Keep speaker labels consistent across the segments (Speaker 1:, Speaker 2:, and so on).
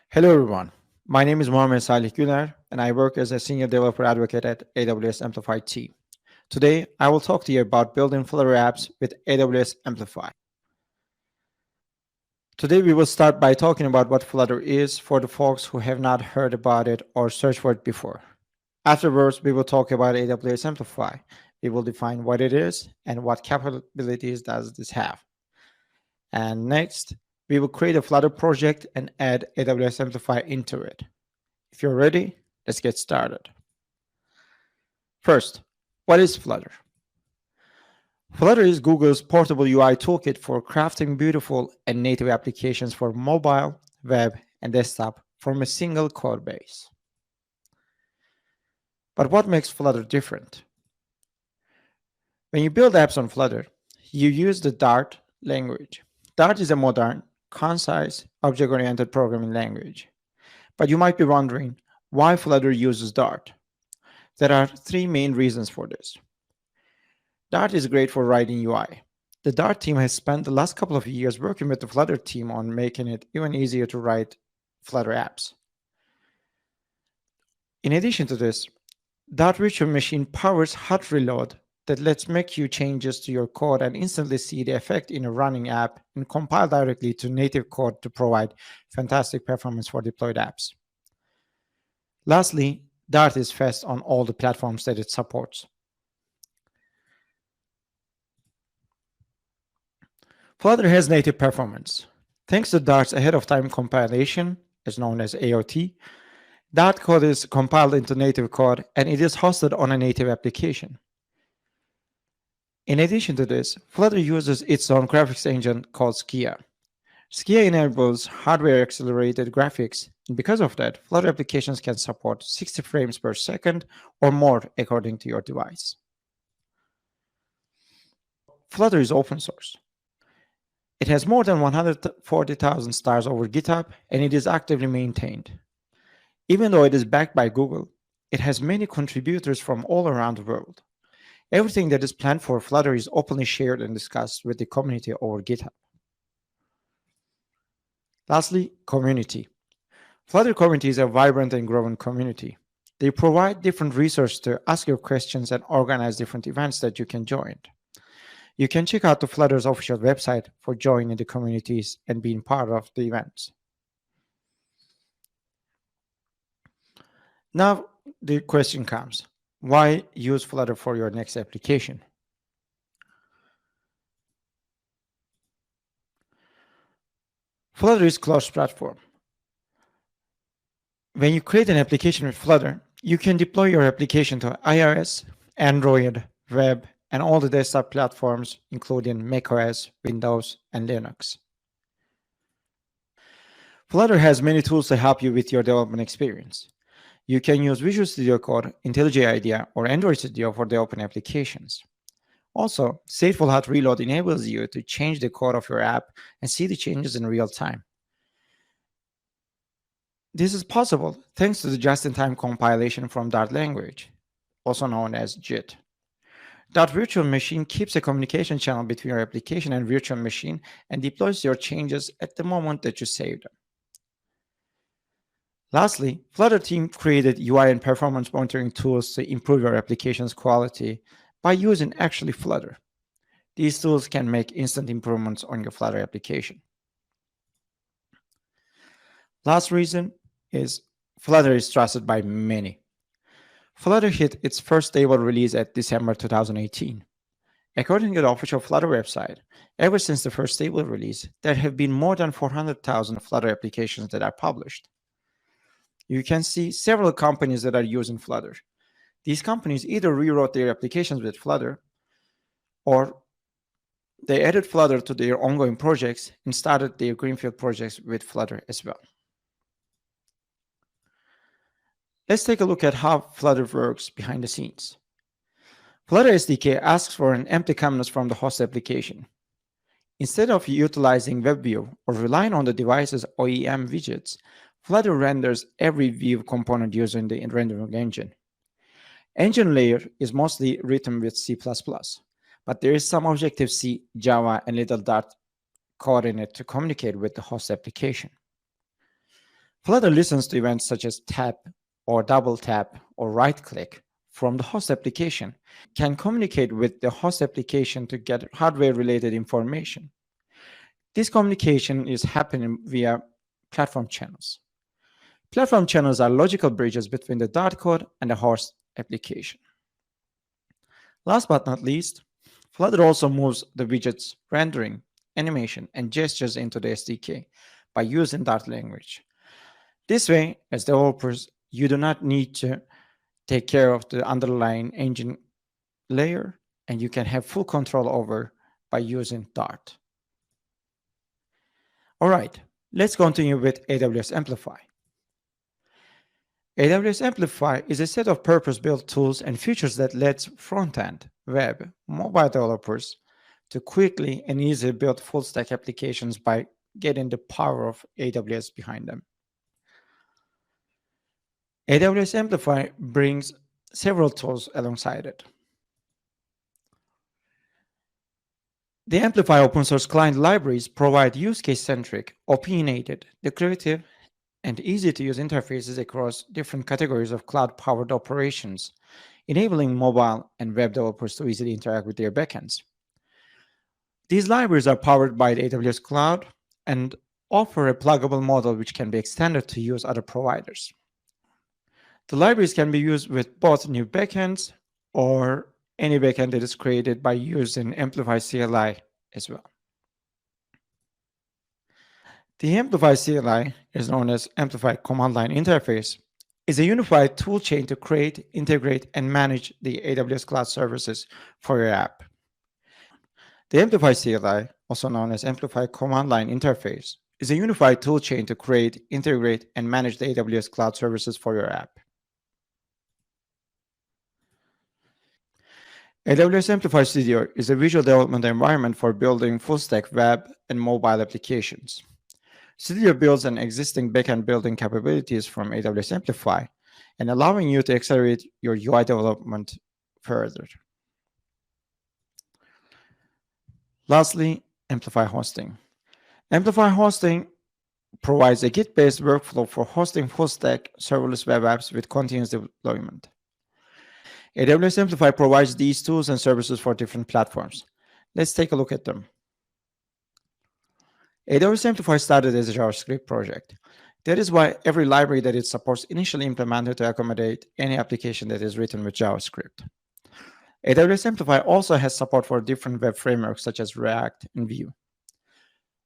Speaker 1: Hello everyone, my name is Mohammed Salih Güner and I work as a Senior Developer Advocate at AWS Amplify team. Today, I will talk to you about building Flutter apps with AWS Amplify. Today, we will start by talking about what Flutter is for the folks who have not heard about it or searched for it before. Afterwards, we will talk about AWS Amplify. We will define what it is and what capabilities does this have. And next, we will create a Flutter project and add AWS Amplify into it. If you're ready, let's get started. First, what is Flutter? Flutter is Google's portable UI toolkit for crafting beautiful and native applications for mobile, web, and desktop from a single code base. But what makes Flutter different? When you build apps on Flutter, you use the Dart language. Dart is a modern, concise, object-oriented programming language. But you might be wondering why Flutter uses Dart. There are three main reasons for this. Dart is great for writing UI. The Dart team has spent the last couple of years working with the Flutter team on making it even easier to write Flutter apps. In addition to this, Dart virtual machine powers hot reload that lets make you changes to your code and instantly see the effect in a running app and compile directly to native code to provide fantastic performance for deployed apps. Lastly, Dart is fast on all the platforms that it supports. Flutter has native performance. Thanks to Dart's ahead-of-time compilation, as known as AOT, Dart code is compiled into native code and it is hosted on a native application. In addition to this, Flutter uses its own graphics engine called Skia. Skia enables hardware-accelerated graphics, and because of that, Flutter applications can support 60 frames per second or more according to your device. Flutter is open source. It has more than 140,000 stars over GitHub, and it is actively maintained. Even though it is backed by Google, it has many contributors from all around the world. Everything that is planned for Flutter is openly shared and discussed with the community over GitHub. Lastly, community. Flutter community is a vibrant and growing community. They provide different resources to ask your questions and organize different events that you can join. You can check out the Flutter's official website for joining the communities and being part of the events. Now, the question comes, why use Flutter for your next application? Flutter is closed platform. When you create an application with Flutter, you can deploy your application to iOS, Android, web, and all the desktop platforms, including macOS, Windows, and Linux. Flutter has many tools to help you with your development experience. You can use Visual Studio Code, IntelliJ IDEA, or Android Studio for the open applications. Also, stateful hot reload enables you to change the code of your app and see the changes in real time. This is possible thanks to the just-in-time compilation from Dart language, also known as JIT. Dart virtual machine keeps a communication channel between your application and virtual machine and deploys your changes at the moment that you save them. Lastly, Flutter team created UI and performance monitoring tools to improve your application's quality by using actually Flutter. These tools can make instant improvements on your Flutter application. Last reason is Flutter is trusted by many. Flutter hit its first stable release at December 2018. According to the official Flutter website, ever since the first stable release, there have been more than 400,000 Flutter applications that are published. You can see several companies that are using Flutter. These companies either rewrote their applications with Flutter, or they added Flutter to their ongoing projects and started their greenfield projects with Flutter as well. Let's take a look at how Flutter works behind the scenes. Flutter SDK asks for an empty canvas from the host application. Instead of utilizing WebView or relying on the device's OEM widgets, Flutter renders every view component using the rendering engine. Engine layer is mostly written with C++, but there is some Objective-C, Java, and little Dart code in it to communicate with the host application. Flutter listens to events such as tap or double tap or right click from the host application, can communicate with the host application to get hardware related information. This communication is happening via platform channels. Platform channels are logical bridges between the Dart code and the host application. Last but not least, Flutter also moves the widgets, rendering, animation, and gestures into the SDK by using Dart language. This way, as developers, you do not need to take care of the underlying engine layer, and you can have full control over by using Dart. All right, let's continue with AWS Amplify. AWS Amplify is a set of purpose-built tools and features that lets front-end, web, mobile developers to quickly and easily build full-stack applications by getting the power of AWS behind them. AWS Amplify brings several tools alongside it. The Amplify open source client libraries provide use case-centric, opinionated, declarative, and easy-to-use interfaces across different categories of cloud-powered operations, enabling mobile and web developers to easily interact with their backends. These libraries are powered by the AWS Cloud and offer a pluggable model which can be extended to use other providers. The libraries can be used with both new backends or any backend that is created by using Amplify CLI as well. The Amplify CLI, is known as Amplify Command Line Interface, is a unified toolchain to create, integrate, and manage the AWS Cloud services for your app. The Amplify CLI, also known as Amplify Command Line Interface, is a unified toolchain to create, integrate, and manage the AWS Cloud services for your app. AWS Amplify Studio is a visual development environment for building full-stack web and mobile applications. Studio builds on existing backend building capabilities from AWS Amplify and allowing you to accelerate your UI development further. Lastly, Amplify Hosting. Amplify Hosting provides a Git-based workflow for hosting full-stack serverless web apps with continuous deployment. AWS Amplify provides these tools and services for different platforms. Let's take a look at them. AWS Amplify started as a JavaScript project. That is why every library that it supports initially implemented to accommodate any application that is written with JavaScript. AWS Amplify also has support for different web frameworks such as React and Vue.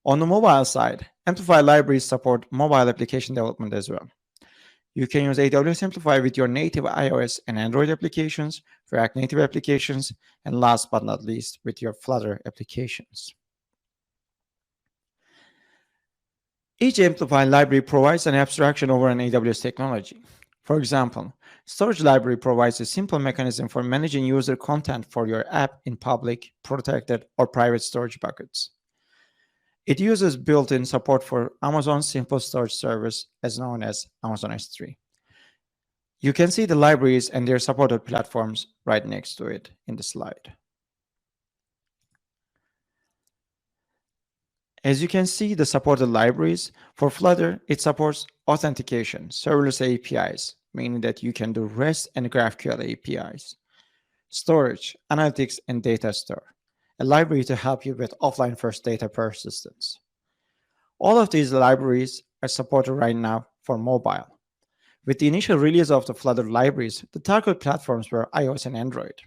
Speaker 1: On the mobile side, Amplify libraries support mobile application development as well. You can use AWS Amplify with your native iOS and Android applications, React Native applications, and last but not least, with your Flutter applications. Each Amplify library provides an abstraction over an AWS technology. For example, Storage Library provides a simple mechanism for managing user content for your app in public, protected, or private storage buckets. It uses built-in support for Amazon's simple storage service, as known as Amazon S3. You can see the libraries and their supported platforms right next to it in the slide. As you can see, the supported libraries, for Flutter, it supports Authentication, serverless APIs, meaning that you can do REST and GraphQL APIs. Storage, Analytics, and Data Store, a library to help you with offline-first data persistence. All of these libraries are supported right now for mobile. With the initial release of the Flutter libraries, the target platforms were iOS and Android.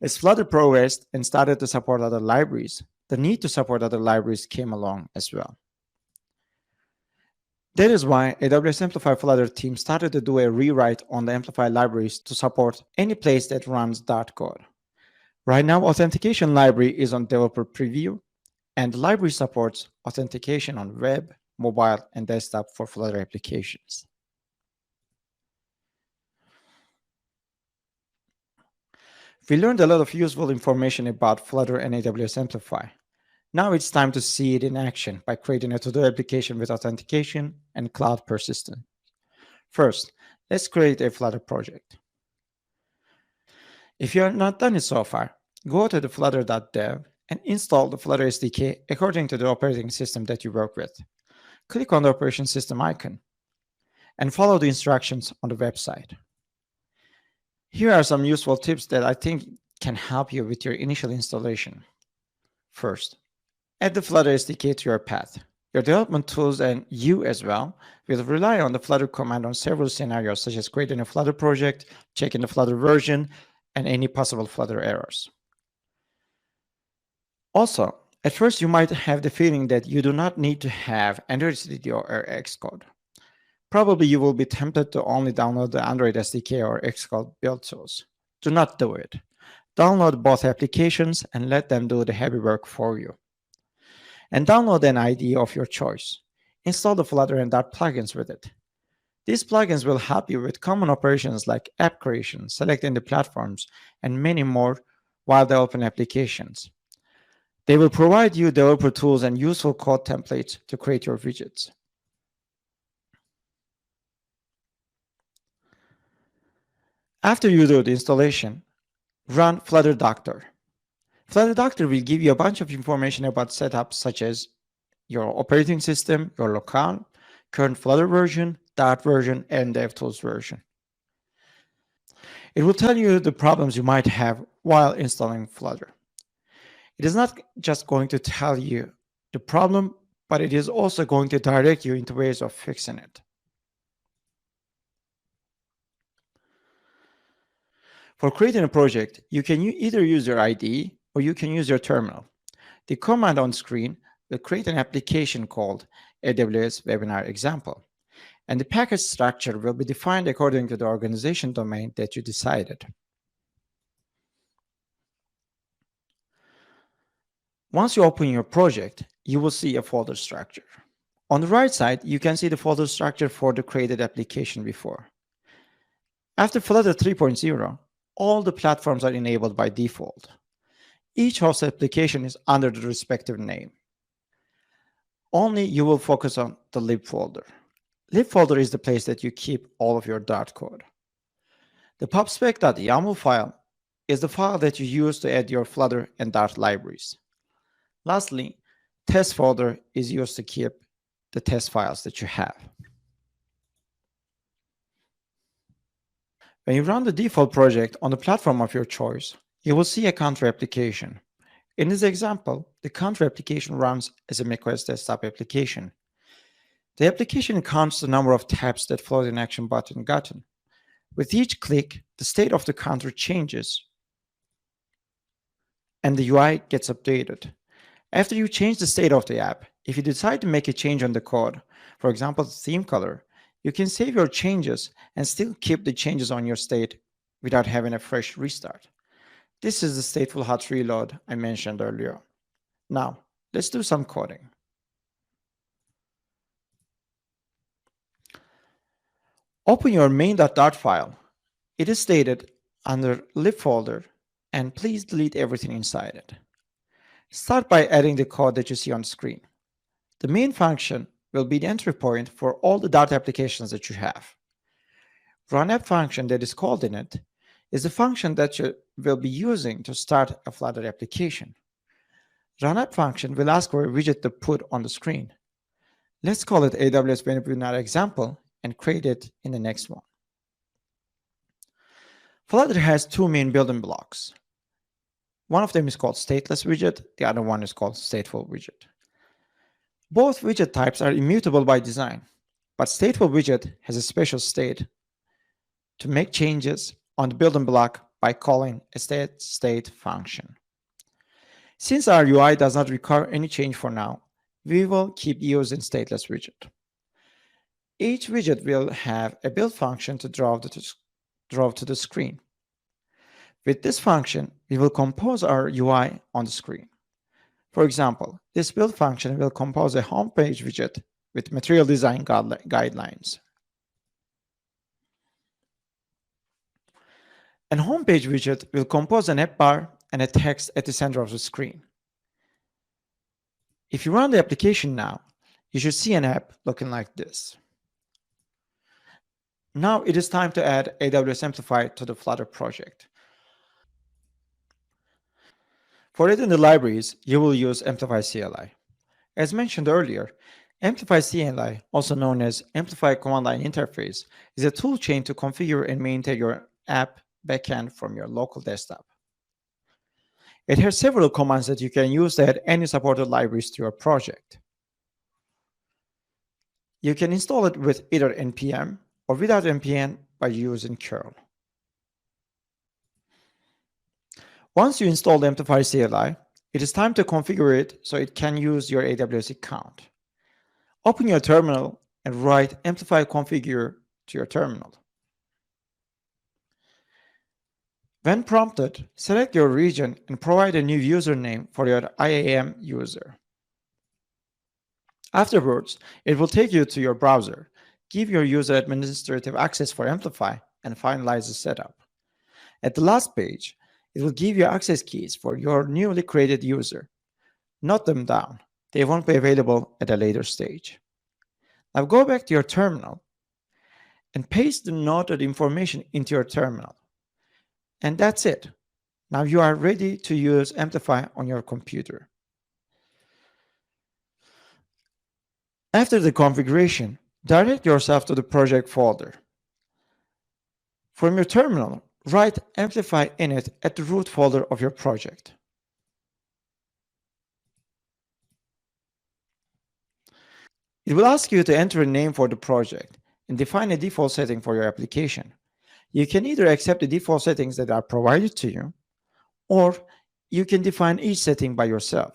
Speaker 1: As Flutter progressed and started to support other libraries, the need to support other libraries came along as well. That is why AWS Amplify Flutter team started to do a rewrite on the Amplify libraries to support any place that runs Dart code. Right now, Authentication library is on developer preview, and the library supports authentication on web, mobile, and desktop for Flutter applications. We learned a lot of useful information about Flutter and AWS Amplify. Now it's time to see it in action by creating a to-do application with authentication and cloud persistence. First, let's create a Flutter project. If you have not done it so far, Go to the flutter.dev and install the Flutter SDK according to the operating system that you work with. Click on the operation system icon and follow the instructions on the website. Here are some useful tips that I think can help you with your initial installation. First, add the Flutter SDK to your path. Your development tools and you as well will rely on the Flutter command on several scenarios, such as creating a Flutter project, checking the Flutter version, and any possible Flutter errors. Also, at first you might have the feeling that you do not need to have Android Studio or Xcode. Probably you will be tempted to only download the Android SDK or Xcode build tools. Do not do it. Download both applications and let them do the heavy work for you. And download an IDE of your choice. Install the Flutter and Dart plugins with it. These plugins will help you with common operations like app creation, selecting the platforms, and many more while developing applications. They will provide you developer tools and useful code templates to create your widgets. After you do the installation, run Flutter Doctor. Flutter Doctor will give you a bunch of information about setups such as your operating system, your locale, current Flutter version, Dart version, and DevTools version. It will tell you the problems you might have while installing Flutter. It is not just going to tell you the problem, but it is also going to direct you into ways of fixing it. For creating a project, you can either use your IDE or you can use your terminal. The command on screen will create an application called AWS Webinar Example, and the package structure will be defined according to the organization domain that you decided. Once you open your project, you will see a folder structure. On the right side, you can see the folder structure for the created application before. After Flutter 3.0, all the platforms are enabled by default. Each host application is under the respective name. Only you will focus on the lib folder. Lib folder is the place that you keep all of your Dart code. The pubspec.yaml file is the file that you use to add your Flutter and Dart libraries. Lastly, test folder is used to keep the test files that you have. When you run the default project on the platform of your choice, you will see a counter application. In this example, the counter application runs as a macOS desktop application. The application counts the number of taps that floating action button gotten. With each click, the state of the counter changes and the UI gets updated. After you change the state of the app, if you decide to make a change on the code, for example, the theme color, you can save your changes and still keep the changes on your state without having a fresh restart. This is the stateful hot reload I mentioned earlier. Now, let's do some coding. Open your main.dart file. It is stated under lib folder, and please delete everything inside it. Start by adding the code that you see on the screen. The main function will be the entry point for all the Dart applications that you have. Runapp function that is called in it is the function that you will be using to start a Flutter application. Runapp function will ask for a widget to put on the screen. Let's call it AWS Webinar Example and create it in the next one. Flutter has two main building blocks. One of them is called stateless widget, the other one is called stateful widget. Both widget types are immutable by design, but stateful widget has a special state to make changes on the building block by calling a state function. Since our UI does not require any change for now, we will keep using stateless widget. Each widget will have a build function to draw to the screen. With this function, we will compose our UI on the screen. For example, this build function will compose a homepage widget with material design guidelines. An homepage widget will compose an app bar and a text at the center of the screen. If you run the application now, you should see an app looking like this. Now it is time to add AWS Amplify to the Flutter project. For adding the libraries, you will use Amplify CLI. As mentioned earlier, Amplify CLI, also known as Amplify Command Line Interface, is a toolchain to configure and maintain your app backend from your local desktop. It has several commands that you can use to add any supported libraries to your project. You can install it with either npm or without npm by using curl. Once you install the Amplify CLI, it is time to configure it so it can use your AWS account. Open your terminal and write Amplify configure to your terminal. When prompted, select your region and provide a new username for your IAM user. Afterwards, it will take you to your browser, give your user administrative access for Amplify, and finalize the setup. At the last page, it will give you access keys for your newly created user. Note them down. They won't be available at a later stage. Now go back to your terminal and paste the noted information into your terminal. And that's it. Now you are ready to use Amplify on your computer. After the configuration, direct yourself to the project folder. From your terminal, write Amplify init at the root folder of your project. It will ask you to enter a name for the project and define a default setting for your application. You can either accept the default settings that are provided to you, or you can define each setting by yourself.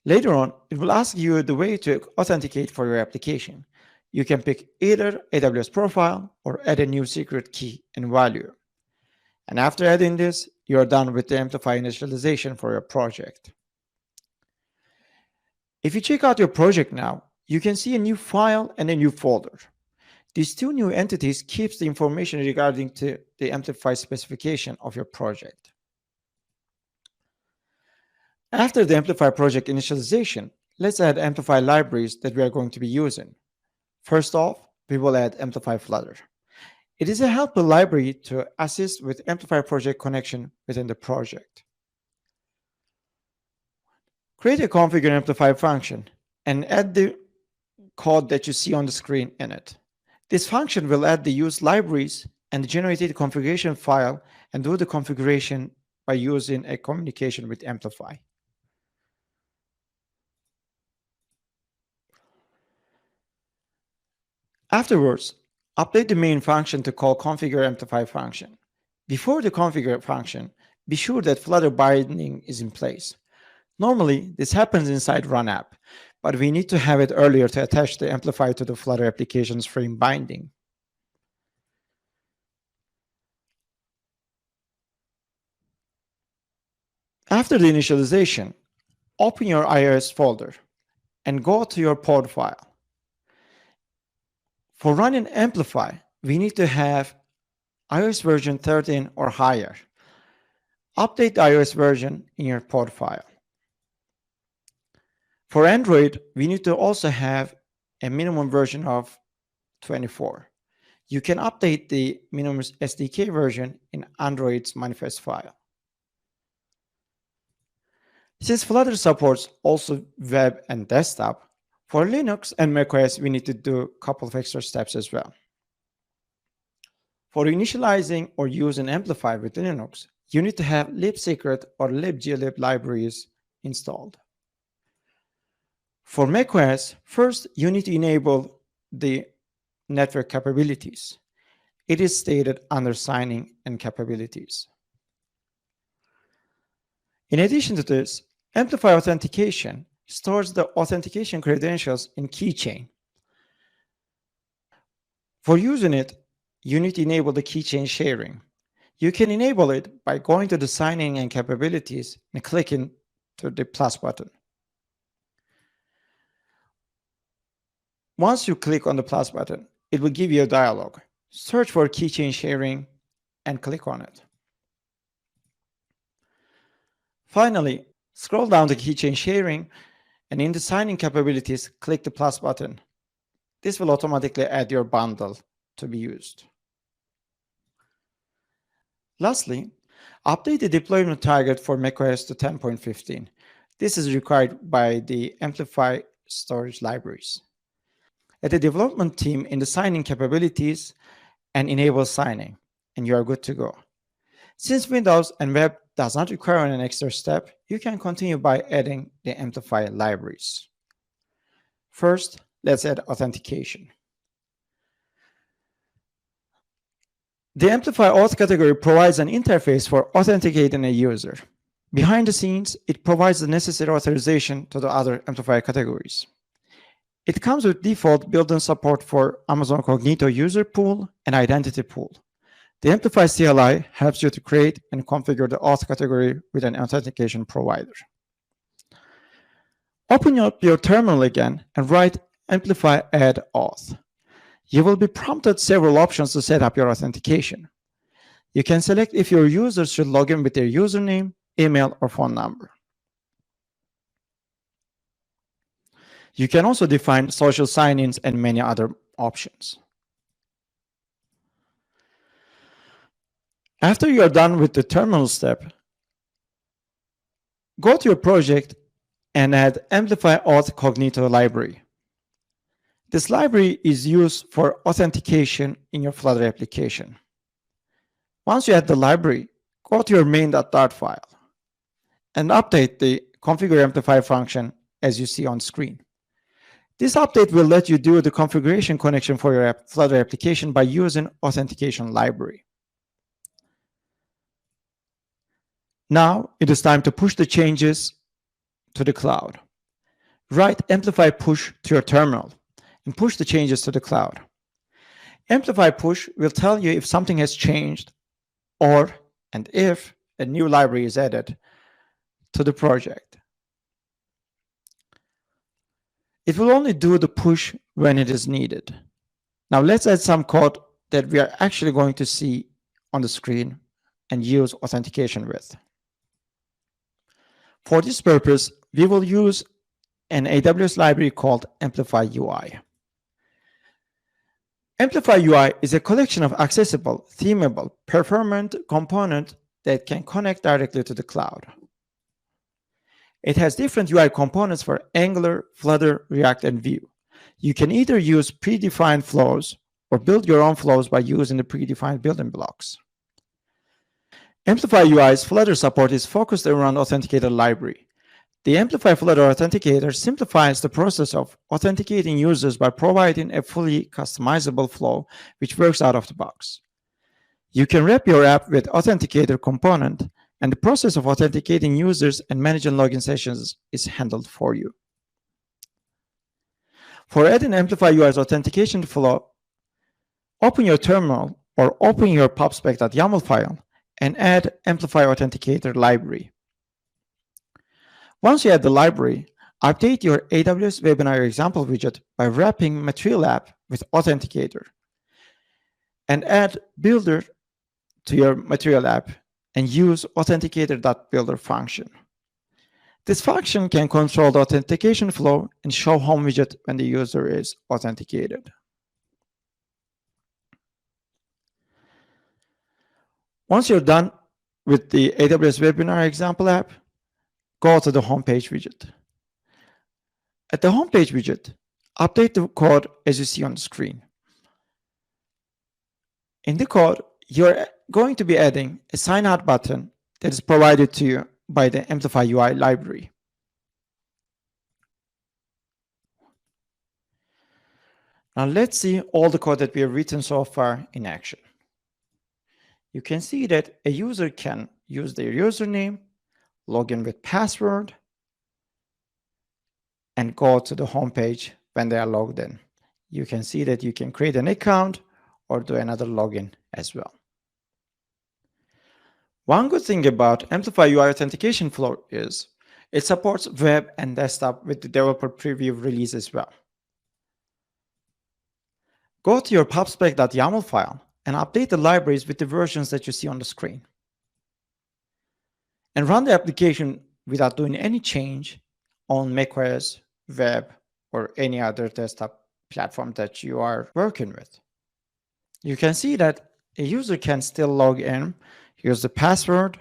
Speaker 1: Later on, it will ask you the way to authenticate for your application. You can pick either AWS profile or add a new secret key and value. And after adding this, you are done with the Amplify initialization for your project. If you check out your project now, you can see a new file and a new folder. These two new entities keeps the information regarding to the Amplify specification of your project. After the Amplify project initialization, let's add Amplify libraries that we are going to be using. First off, we will add Amplify Flutter. It is a helper library to assist with Amplify project connection within the project. Create a configure Amplify function and add the code that you see on the screen in it. This function will add the used libraries and the generated configuration file and do the configuration by using a communication with Amplify. Afterwards, update the main function to call configure Amplify function. Before the configure function, be sure that Flutter binding is in place. Normally, this happens inside run app, but we need to have it earlier to attach the Amplify to the Flutter application's frame binding. After the initialization, open your iOS folder and go to your pod file. For running Amplify, we need to have iOS version 13 or higher. Update the iOS version in your pod file. For Android, we need to also have a minimum version of 24. You can update the minimum SDK version in Android's manifest file. Since Flutter supports also web and desktop, for Linux and macOS, we need to do a couple of extra steps as well. For initializing or using Amplify with Linux, you need to have libsecret or libglib libraries installed. For macOS, first you need to enable the network capabilities. It is stated under signing and capabilities. In addition to this, Amplify Authentication stores the authentication credentials in keychain. For using it, you need to enable the keychain sharing. You can enable it by going to the signing and capabilities and clicking to the plus button. Once you click on the plus button, it will give you a dialog. Search for keychain sharing and click on it. Finally, scroll down to keychain sharing and in the signing capabilities, click the plus button. This will automatically add your bundle to be used. Lastly, Update the deployment target for macOS to 10.15. This is required by the Amplify storage libraries. Add the development team in the signing capabilities and enable signing, and you are good to go. Since Windows and web does not require an extra step, you can continue by adding the Amplify libraries. First, let's add authentication. The Amplify Auth category provides an interface for authenticating a user. Behind the scenes, it provides the necessary authorization to the other Amplify categories. It comes with default built-in support for Amazon Cognito user pool and identity pool. The Amplify CLI helps you to create and configure the auth category with an authentication provider. Open up your terminal again and write Amplify add auth. You will be prompted several options to set up your authentication. You can select if your users should log in with their username, email, or phone number. You can also define social sign-ins and many other options. After you are done with the terminal step, go to your project and add Amplify Auth Cognito library. This library is used for authentication in your Flutter application. Once you add the library, go to your main.dart file and update the configure Amplify function as you see on screen. This update will let you do the configuration connection for your Flutter application by using Authentication library. Now it is time to push the changes to the cloud. Write Amplify push to your terminal and push the changes to the cloud. Amplify push will tell you if something has changed and if a new library is added to the project. It will only do the push when it is needed. Now let's add some code that we are actually going to see on the screen and use authentication with. For this purpose, we will use an AWS library called Amplify UI. Amplify UI is a collection of accessible, themable, performant components that can connect directly to the cloud. It has different UI components for Angular, Flutter, React, and Vue. You can either use predefined flows or build your own flows by using the predefined building blocks. Amplify UI's Flutter support is focused around Authenticator library. The Amplify Flutter Authenticator simplifies the process of authenticating users by providing a fully customizable flow which works out of the box. You can wrap your app with Authenticator component, and the process of authenticating users and managing login sessions is handled for you. For adding Amplify UI's authentication flow, open your terminal or open your pubspec.yaml file and add Amplify Authenticator library. Once you add the library, update your AWS Webinar example widget by wrapping Material app with Authenticator and add Builder to your Material app and use Authenticator.builder function. This function can control the authentication flow and show home widget when the user is authenticated. Once you're done with the AWS Webinar example app, go to the homepage widget. At the homepage widget, update the code as you see on the screen. In the code, you're going to be adding a sign out button that is provided to you by the Amplify UI library. Now let's see all the code that we have written so far in action. You can see that a user can use their username, log in with password, and go to the home page when they are logged in. You can see that you can create an account or do another login as well. One good thing about Amplify UI authentication flow is it supports web and desktop with the developer preview release as well. Go to your pubspec.yaml file and update the libraries with the versions that you see on the screen. And run the application without doing any change on macOS, web, or any other desktop platform that you are working with. You can see that a user can still log in use the password,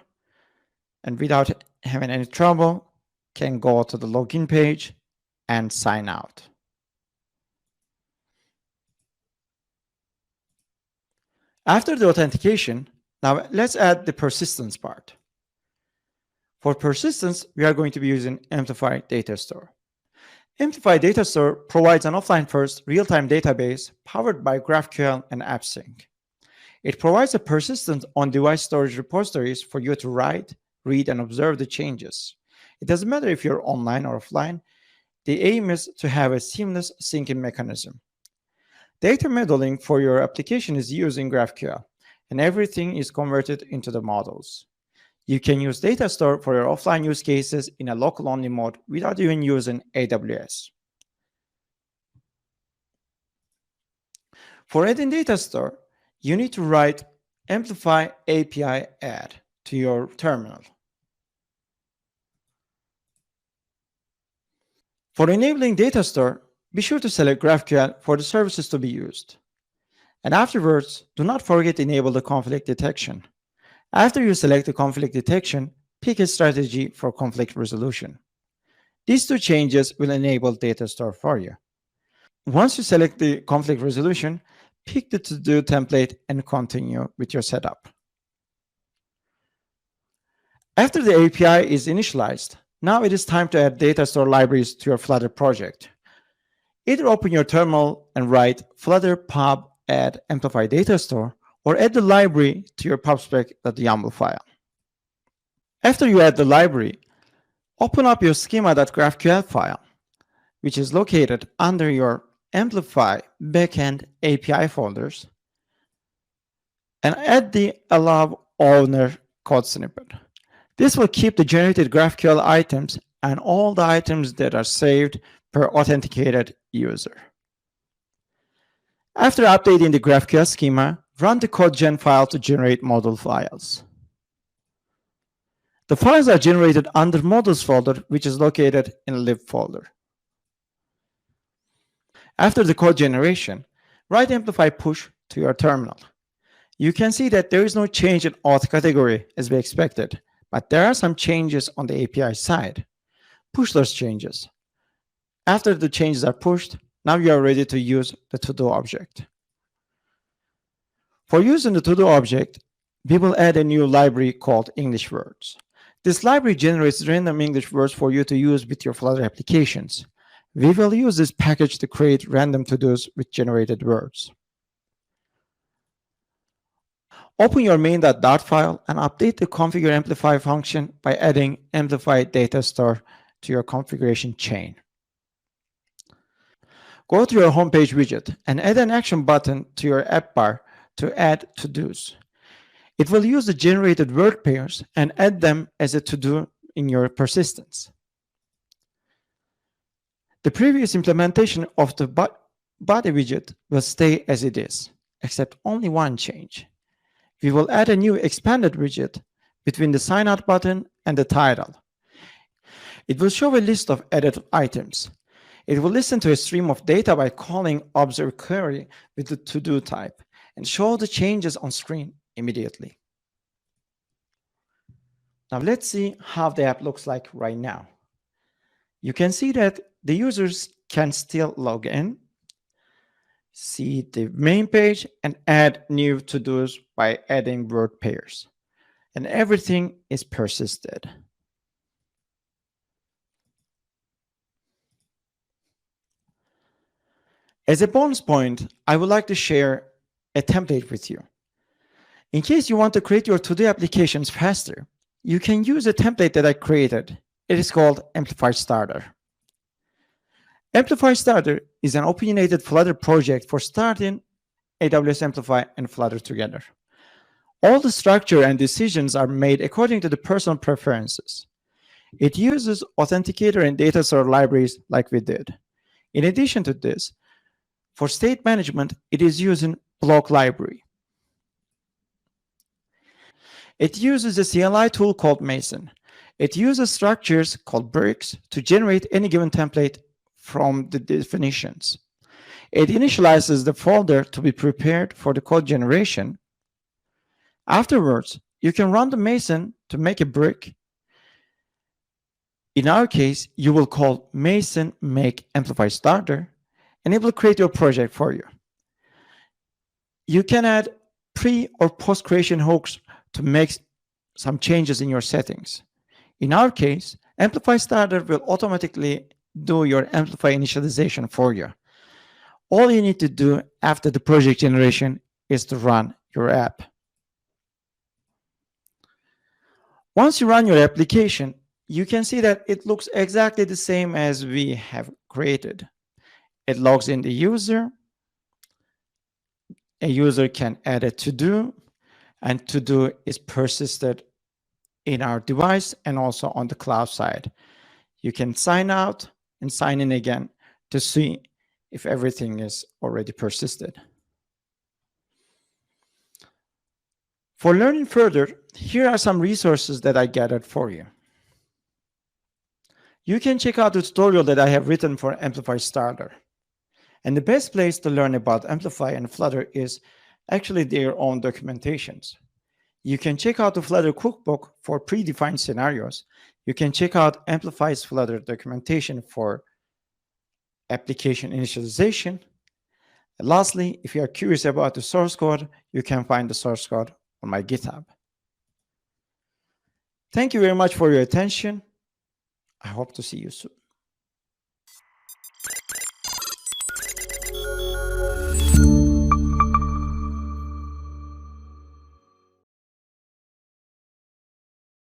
Speaker 1: and without having any trouble, can go to the login page and sign out. After the authentication, now let's add the persistence part. For persistence, we are going to be using Amplify Data Store. Amplify Data Store provides an offline-first real-time database powered by GraphQL and AppSync. It provides a persistent on-device storage repositories for you to write, read, and observe the changes. It doesn't matter if you're online or offline. The aim is to have a seamless syncing mechanism. Data modeling for your application is using GraphQL, and everything is converted into the models. You can use Data Store for your offline use cases in a local-only mode without even using AWS. For adding Data Store, you need to write Amplify API add to your terminal. For enabling Data Store, be sure to select GraphQL for the services to be used. And afterwards, do not forget to enable the conflict detection. After you select the conflict detection, pick a strategy for conflict resolution. These two changes will enable Data Store for you. Once you select the conflict resolution, pick the to-do template and continue with your setup. After the API is initialized, now it is time to add Data Store libraries to your Flutter project. Either open your terminal and write flutter pub add Amplify Data Store, or add the library to your pubspec.yaml file. After you add the library, open up your schema.graphql file, which is located under your Amplify backend API folders, and add the allow owner code snippet. This will keep the generated GraphQL items and all the items that are saved per authenticated user. After updating the GraphQL schema, run the codegen file to generate model files. The files are generated under models folder, which is located in lib folder. After the code generation, write Amplify push to your terminal. You can see that there is no change in auth category as we expected, but there are some changes on the API side. Push those changes. After the changes are pushed, now you are ready to use the to-do object. For using the to-do object, we will add a new library called English Words. This library generates random English words for you to use with your Flutter applications. We will use this package to create random to-dos with generated words. Open your main.dart file and update the configure amplify function by adding Amplify Data Store to your configuration chain. Go to your homepage widget and add an action button to your app bar to add to-dos. It will use the generated word pairs and add them as a to-do in your persistence. The previous implementation of the body widget will stay as it is, except only one change. We will add a new expanded widget between the sign out button and the title. It will show a list of added items. It will listen to a stream of data by calling observe query with the to-do type and show the changes on screen immediately. Now let's see how the app looks like right now. You can see that the users can still log in, see the main page, and add new to-dos by adding word pairs. And everything is persisted. As a bonus point, I would like to share a template with you. In case you want to create your to-do applications faster, you can use a template that I created. It is called Amplify Starter. Amplify Starter is an opinionated Flutter project for starting AWS Amplify and Flutter together. All the structure and decisions are made according to the personal preferences. It uses Authenticator and Data Store libraries like we did. In addition to this, for state management, it is using Block Library. It uses a CLI tool called Mason. It uses structures called bricks to generate any given template from the definitions. It initializes the folder to be prepared for the code generation. Afterwards, You can run the Mason to make a brick. In our case, you will call Mason make Amplify starter, and it will create your project for you. You can add pre or post creation hooks to make some changes in your settings. In our case, Amplify starter will automatically do your Amplify initialization for you. All you need to do after the project generation is to run your app. Once you run your application, you can see that it looks exactly the same as we have created. It logs in the user. A user can add a to-do, and to-do is persisted in our device and also on the cloud side. You can sign out and sign in again to see if everything is already persisted. For learning further, here are some resources that I gathered for you. You can check out the tutorial that I have written for Amplify Starter. And the best place to learn about Amplify and Flutter is actually their own documentations. You can check out the Flutter cookbook for predefined scenarios. You can check out Amplify's Flutter documentation for application initialization. And lastly, if you are curious about the source code, you can find the source code on my GitHub. Thank you very much for your attention. I hope to see you soon.